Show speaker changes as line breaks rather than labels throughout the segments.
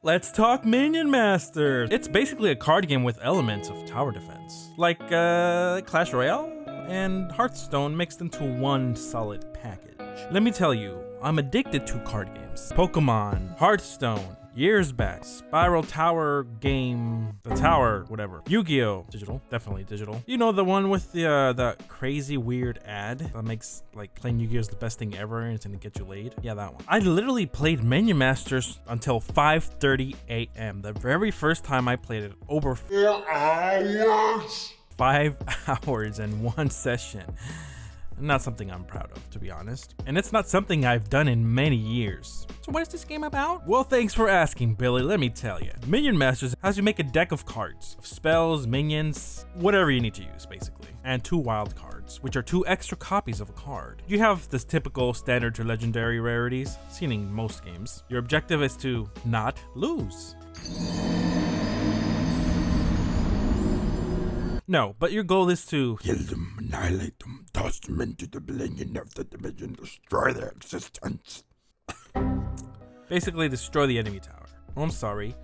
let's talk Minion Masters. It's basically a card game with elements of tower defense, like Clash Royale and Hearthstone mixed into one solid package. Let me tell you, I'm addicted to card games. Pokemon, Hearthstone, years back, Spiral Tower game, the tower, whatever. Yu-Gi-Oh! Digital, definitely digital. You know, the one with the crazy weird ad that makes like playing Yu-Gi-Oh! Is the best thing ever and it's gonna get you laid? Yeah, that one. I literally played Minion Masters until 5:30 a.m. The very first time I played it, over 4 hours. 5 hours in one session. Not something I'm proud of, to be honest. And it's not something I've done in many years. So what is this game about? Well, thanks for asking, Billy. Let me tell you. Minion Masters has you make a deck of cards, of spells, minions, whatever you need to use, basically. And 2 wild cards, which are 2 extra copies of a card. You have the typical standard to legendary rarities, seen in most games. Your objective is to not lose. No, but your goal is to
kill them, annihilate them, toss them into the oblivion of the dimension, destroy their existence.
basically destroy the enemy tower. Oh, I'm sorry.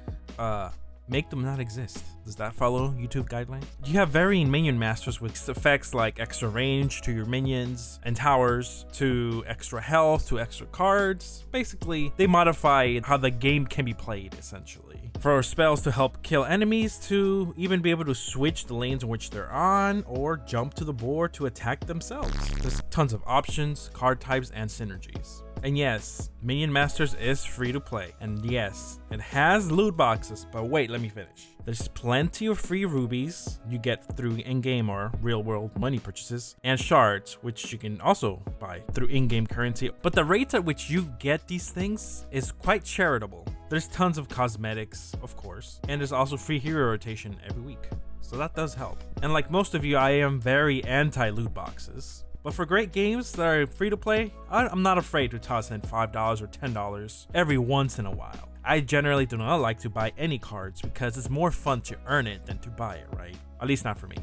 Make them not exist. Does that follow YouTube guidelines? You have varying Minion Masters with effects like extra range to your minions and towers, to extra health, to extra cards. Basically, they modify how the game can be played, essentially. For spells to help kill enemies, to even be able to switch the lanes in which they're on, or jump to the board to attack themselves. There's tons of options, card types, and synergies. And yes, Minion Masters is free to play. And yes, it has loot boxes, but wait, let me finish. There's plenty of free rubies you get through in-game or real-world money purchases, and shards, which you can also buy through in-game currency. But the rates at which you get these things is quite charitable. There's tons of cosmetics, of course, and there's also free hero rotation every week. So that does help. And like most of you, I am very anti-loot boxes. But for great games that are free to play, I'm not afraid to toss in $5 or $10 every once in a while. I generally do not like to buy any cards because it's more fun to earn it than to buy it, right? At least not for me.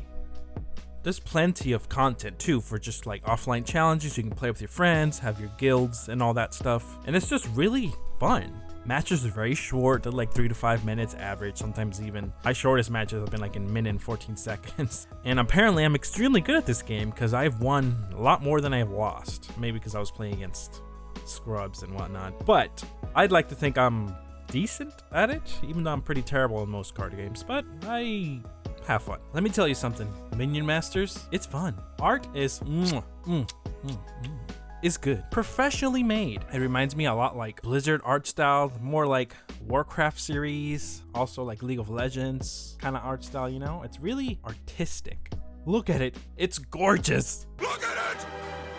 There's plenty of content too for just like offline challenges. You can play with your friends, have your guilds and all that stuff. And it's just really fun. Matches are very short, they're like 3 to 5 minutes average, sometimes even. My shortest matches have been like a minute and 14 seconds. And apparently I'm extremely good at this game because I've won a lot more than I've lost. Maybe because I was playing against scrubs and whatnot. But I'd like to think I'm decent at it, even though I'm pretty terrible in most card games, but I have fun. Let me tell you something, Minion Masters, it's fun. Art is is good. Professionally made. It reminds me a lot like Blizzard art style, more like Warcraft series, also like League of Legends kind of art style, you know? It's really artistic. Look at it. It's gorgeous.
Look at it!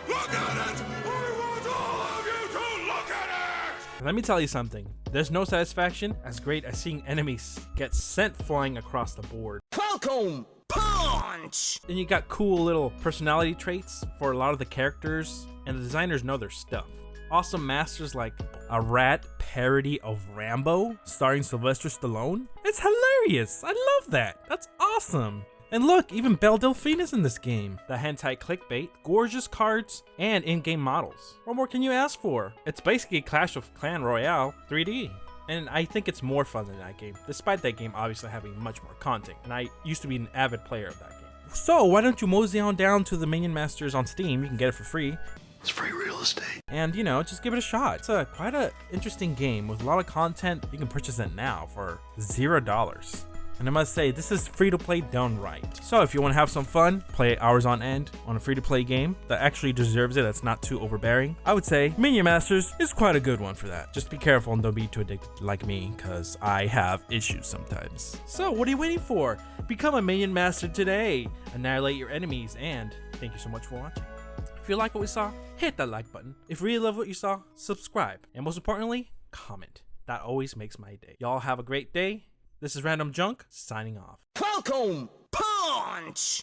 Look at it! I want all of you to look at it!
Let me tell you something. There's no satisfaction as great as seeing enemies get sent flying across the board.
Welcome! Punch!
And you got cool little personality traits for a lot of the characters, and the designers know their stuff. Awesome masters like a rat parody of Rambo starring Sylvester Stallone. It's hilarious. I love that. That's awesome. And look, even Belle Delphine is in this game. The hentai clickbait, gorgeous cards, and in-game models. What more can you ask for? It's basically Clash of Clans Royale 3D. And I think it's more fun than that game, despite that game obviously having much more content. And I used to be an avid player of that game. So why don't you mosey on down to the Minion Masters on Steam? You can get it for free.
It's free real estate.
And you know, just give it a shot. It's quite an interesting game with a lot of content. You can purchase it now for $0. And I must say, this is free to play done right. So if you want to have some fun, play hours on end on a free to play game that actually deserves it, that's not too overbearing, I would say Minion Masters is quite a good one for that. Just be careful and don't be too addicted like me, because I have issues sometimes. So what are you waiting for? Become a Minion Master today. Annihilate your enemies, and thank you so much for watching. If you like what we saw, hit that like button. If you really love what you saw, subscribe. And most importantly, comment. That always makes my day. Y'all have a great day. This is Randomjeanc signing off.
Welcome! Punch!